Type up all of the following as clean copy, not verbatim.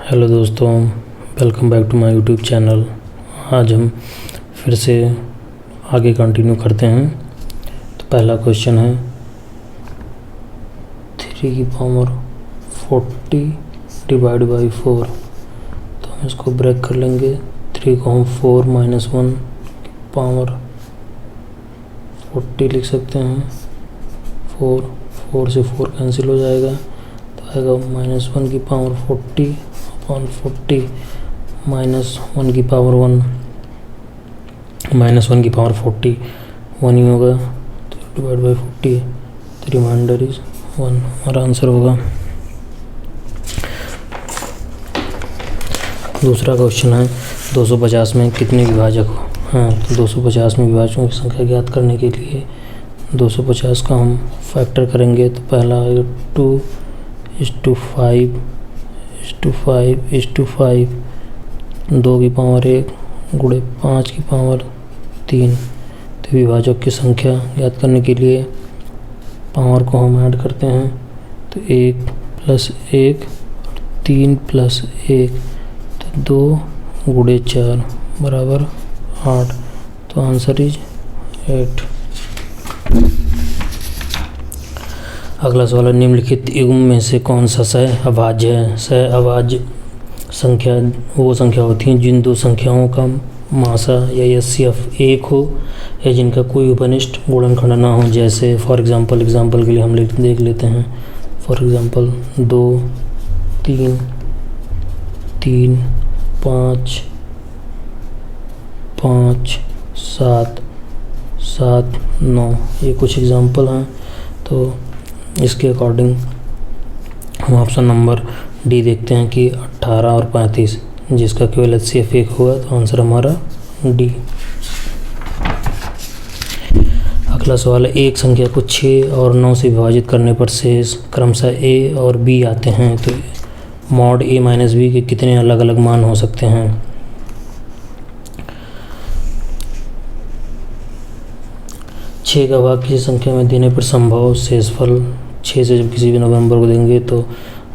Hello दोस्तों, welcome back to my YouTube channel. आज हम फिर से आगे कंटिन्यू करते हैं। तो पहला क्वेश्चन है 3 की पावर 40 डिवाइड बाई 4। तो हम इसको ब्रेक कर लेंगे। 3 को हम 4 - 1 की पावर 40 लिख सकते हैं। 4 से 4 कैंसिल हो जाएगा, तो आएगा -1 की पावर 40 अपॉन 40 -1 की पावर 1 -1 की पावर 40 1 ही होगा, तो डिवाइड बाई 40, तो रिमाइंडर इज 1 हमारा आंसर होगा। दूसरा क्वेश्चन है 250 में कितने विभाजक हैं। तो 250 में विभाजकों की संख्या ज्ञात करने के लिए 250 का हम फैक्टर करेंगे। तो पहला आएगा 2:5 2 की पावर 1 गुणे 5 की पावर 3। तो विभाजक की संख्या ज्ञात करने के लिए पावर को हम ऐड करते हैं। तो 1 + 1 3 + 1, तो 2 गुणे 4 बराबर 8। तो आंसर इज 8। अगला सवाल है निम्नलिखित युग्म में से कौन सा सह-अभाज्य है। सह-अभाज्य संख्या वो संख्या होती हैं जिन दो संख्याओं का मासा या एचसीएफ 1 हो या जिनका कोई उपनिष्ठ गुणनखंड ना हो। जैसे फॉर एग्जांपल के लिए हम देख लेते हैं। फॉर एग्जांपल 2 3 3 5 5 7 7 9, ये कुछ एग्जांपल हैं। तो इसके अकॉर्डिंग हम ऑप्शन नंबर डी देखते हैं कि 18 और 35, जिसका केवल एचसीएफ 1 होगा, तो आंसर हमारा डी। अगला सवाल है एक संख्या को 6 और 9 से विभाजित करने पर शेष क्रमशः ए और बी आते हैं। तो मॉड a - b के कितने अलग अलग मान हो सकते हैं। 6 का भाग किसी संख्या में देने पर संभव शेषफल 6 से जब किसी भी नंबर को देंगे तो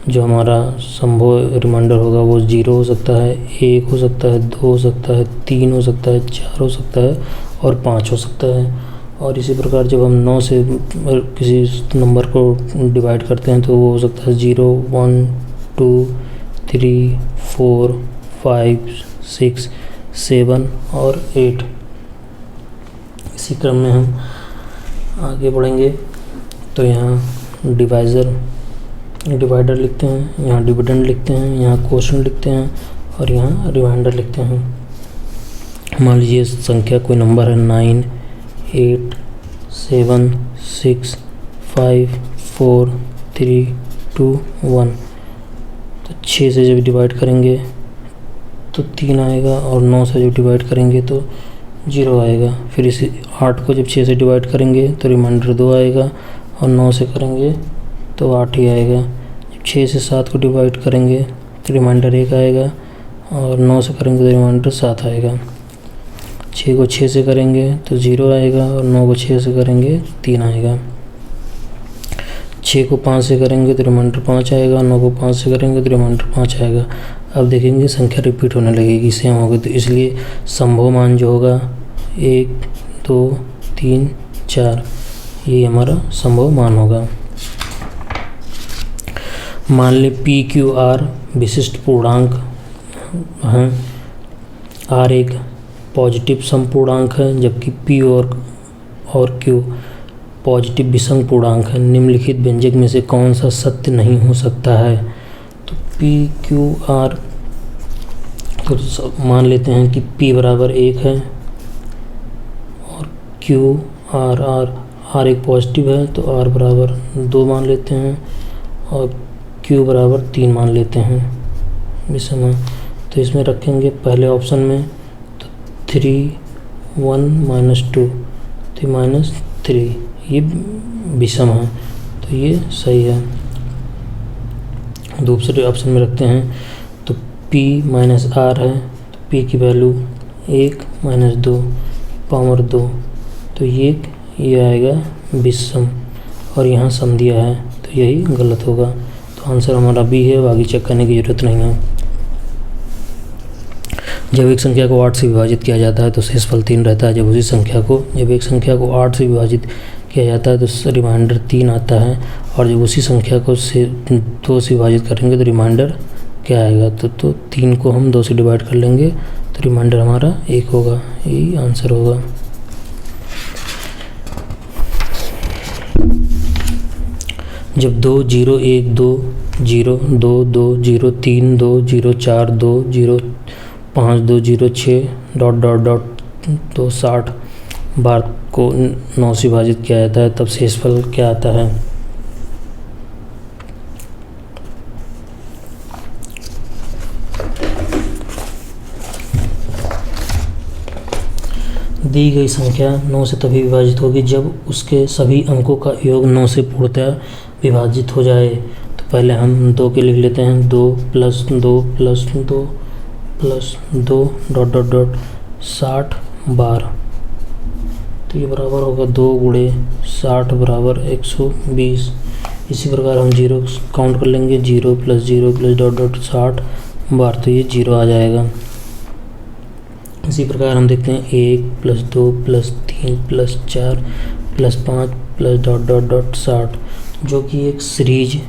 जो हमारा संभव रिमाइंडर होगा वो 0 हो सकता है, 1 हो सकता है, 2 हो सकता है, 3 हो सकता है, 4 हो सकता है और 5 हो सकता है। और इसी प्रकार जब हम 9 से किसी नंबर को डिवाइड करते हैं तो वो हो सकता है 0 1 2 3 4 5 6 7 और 8। इसी क्रम में हम आगे बढ़ेंगे। तो यहाँ डिवाइडर लिखते हैं, यहाँ डिविडेंड लिखते हैं, यहाँ क्वोशंट लिखते हैं और यहाँ रिमाइंडर लिखते हैं। मान लीजिए संख्या कोई नंबर है 9 8 7 6 5 4 3 2 1। तो 6 से जब डिवाइड करेंगे तो 3 आएगा और 9 से जब डिवाइड करेंगे तो 0 आएगा। फिर इसी 8 को जब 6 से डिवाइड करेंगे तो रिमाइंडर 2 आएगा और 9 से करेंगे तो 8 ही आएगा। जब 6 से 7 को डिवाइड करेंगे तो रिमाइंडर 1 आएगा और 9 से करेंगे तो रिमाइंडर 7 आएगा। 6 को 6 से करेंगे तो 0 आएगा और 9 को 6 से करेंगे 3 आएगा। 6 को 5 से करेंगे तो रिमाइंडर 5 आएगा, 9 को 5 से करेंगे तो रिमाइंडर 5 आएगा। अब देखेंगे संख्या रिपीट होने लगेगी, सेम होगी, तो इसलिए संभव मान जो होगा 1 2 3 4, ये हमारा संभव मान होगा। मान लें पी क्यू आर विशिष्ट पूर्णांक हैं। आर एक पॉजिटिव सम पूर्णांक है जबकि पी और क्यू पॉजिटिव विषम पूर्णांक है। निम्नलिखित व्यंजक में से कौन सा सत्य नहीं हो सकता है। तो पी क्यू आर, तो मान लेते हैं कि p बराबर 1 है और क्यू आर एक पॉजिटिव है, तो r बराबर 2 मान लेते हैं और q बराबर 3 मान लेते हैं विषम है। तो इसमें रखेंगे पहले ऑप्शन में तो 3 1 - 2 3 -3, ये विषम है, तो ये सही है। दूसरे ऑप्शन में रखते हैं तो p - r है, तो p की वैल्यू 1 - 2 पावर 2, तो ये आएगा विषम और यहाँ सम दिया है, तो यही गलत होगा। तो आंसर हमारा बी है, बाकी चेक करने की ज़रूरत नहीं है। जब एक संख्या को 8 से विभाजित किया जाता है तो शेषफल 3 रहता है। जब एक संख्या को 8 से विभाजित किया जाता है तो रिमाइंडर 3 आता है, और जब उसी संख्या को 2 से विभाजित करेंगे तो रिमाइंडर क्या आएगा, तो 3 को हम 2 से डिवाइड कर लेंगे तो रिमाइंडर हमारा 1 होगा। यही आंसर होगा। जब 2 0 1 2 0 2 2 0 3 2 0 4 2 0 5 2 0 6 ... 2 60 बार को 9 से विभाजित किया जाता है तब शेषफल क्या आता है। दी गई संख्या 9 से तभी विभाजित होगी जब उसके सभी अंकों का योग 9 से पूर्णतः विभाजित हो जाए। तो पहले हम 2 के लिख लेते हैं। 2 + 2 + 2 + 2 ... 60 बार, तो ये बराबर होगा 2 × 60 = 120। इसी प्रकार हम 0 काउंट कर लेंगे। 0 + 0 + ... 60 बार, तो ये 0 आ जाएगा। इसी प्रकार हम देखते हैं 1 + 2 + 3 + 4 + 5 + ... 60, जो कि एक सीरीज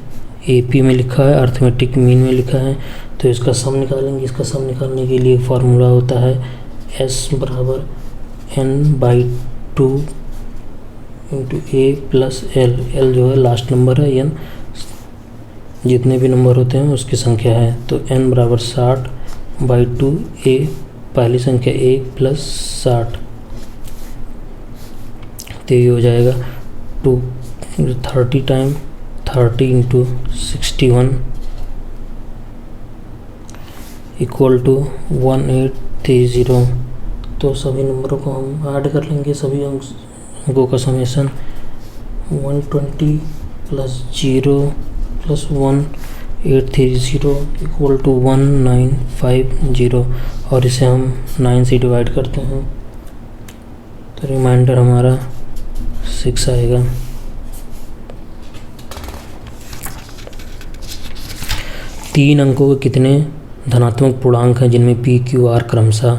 AP में लिखा है, अर्थमेटिक मीन में लिखा है। तो इसका सम निकालेंगे। इसका सम निकालने के लिए फार्मूला होता है S = n/2 × A + L। L जो है लास्ट नंबर है, n जितने भी नंबर होते हैं उसकी संख्या है। तो n = 60/2, A पहली संख्या 1 + 60, तो ये हो जाएगा 30 टाइम 30 × 61 = 1830। तो सभी नंबरों को हम ऐड कर लेंगे, सभी अंकों का समेशन 120 + 0 + 1 830 = 1950, और इसे हम 9 से डिवाइड करते हैं तो रिमाइंडर हमारा 6 आएगा। तीन अंकों के कितने धनात्मक पूर्णांक हैं जिनमें P, Q, R क्रमशः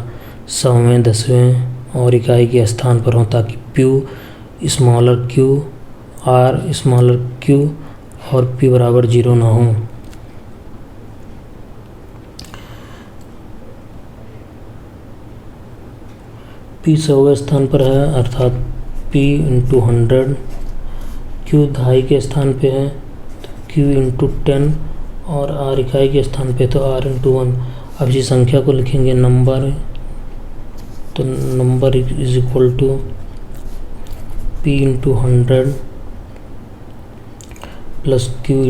100वें, 10वें और इकाई के स्थान पर हों, ताकि Q q, R q और P = 0 ना हो। P 100वें स्थान पर है, अर्थात P × 100। Q दहाई के स्थान पे है तो Q × 10, और R इकाई के स्थान पे तो R × 1। अब इस संख्या को लिखेंगे नंबर, तो नंबर = P × 100 + Q ×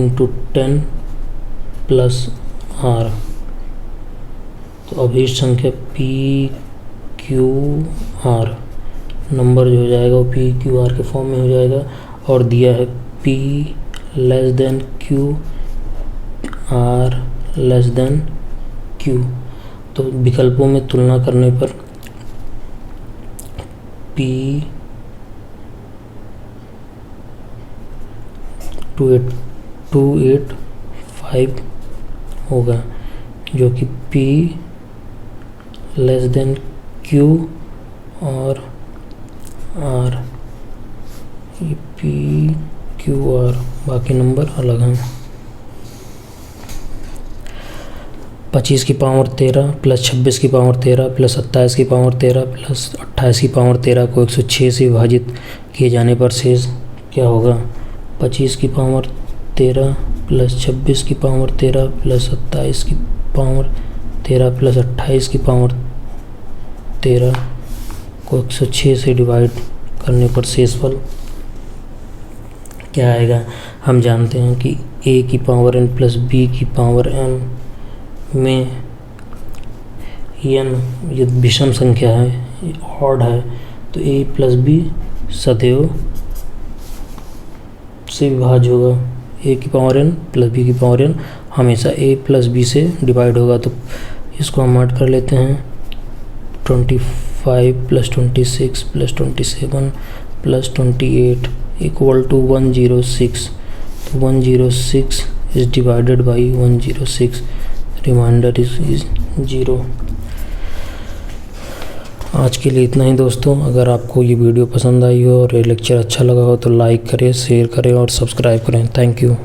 10 + R। तो अब इस संख्या P Q R नंबर जो हो जाएगा वो P Q R के फॉर्म में हो जाएगा, और दिया है P < Q, R < Q। तो विकल्पों में तुलना करने पर P 285 होगा, जो कि P < Q और R, ये P Q R, बाकी नंबर अलग हैं। 25 की पावर 13 + 26 की पावर 13 + 27 की पावर 13 + 28 की पावर 13 को 106 से विभाजित किए जाने पर शेष क्या होगा। 25 की पावर 13 + 26 की पावर 13 + 27 की पावर 13 + 28 की पावर 13 को 106 से डिवाइड करने पर शेषफल क्या आएगा। हम जानते हैं कि A की पावर n + B की पावर n में n ये विषम संख्या है, ऑड है, तो A + B सदैव से विभाज्य होगा। A की पावर n + B की पावर n हमेशा A + B से डिवाइड होगा। तो इसको हम ऐड कर लेते हैं। 25 + 26 + 27 + 28 = 106। तो 106 is divided by 106, remainder is 0। आज के लिए इतना ही दोस्तों। अगर आपको ये वीडियो पसंद आई हो और ये लेक्चर अच्छा लगा हो तो लाइक करें, शेयर करें और सब्सक्राइब करें। Thank you.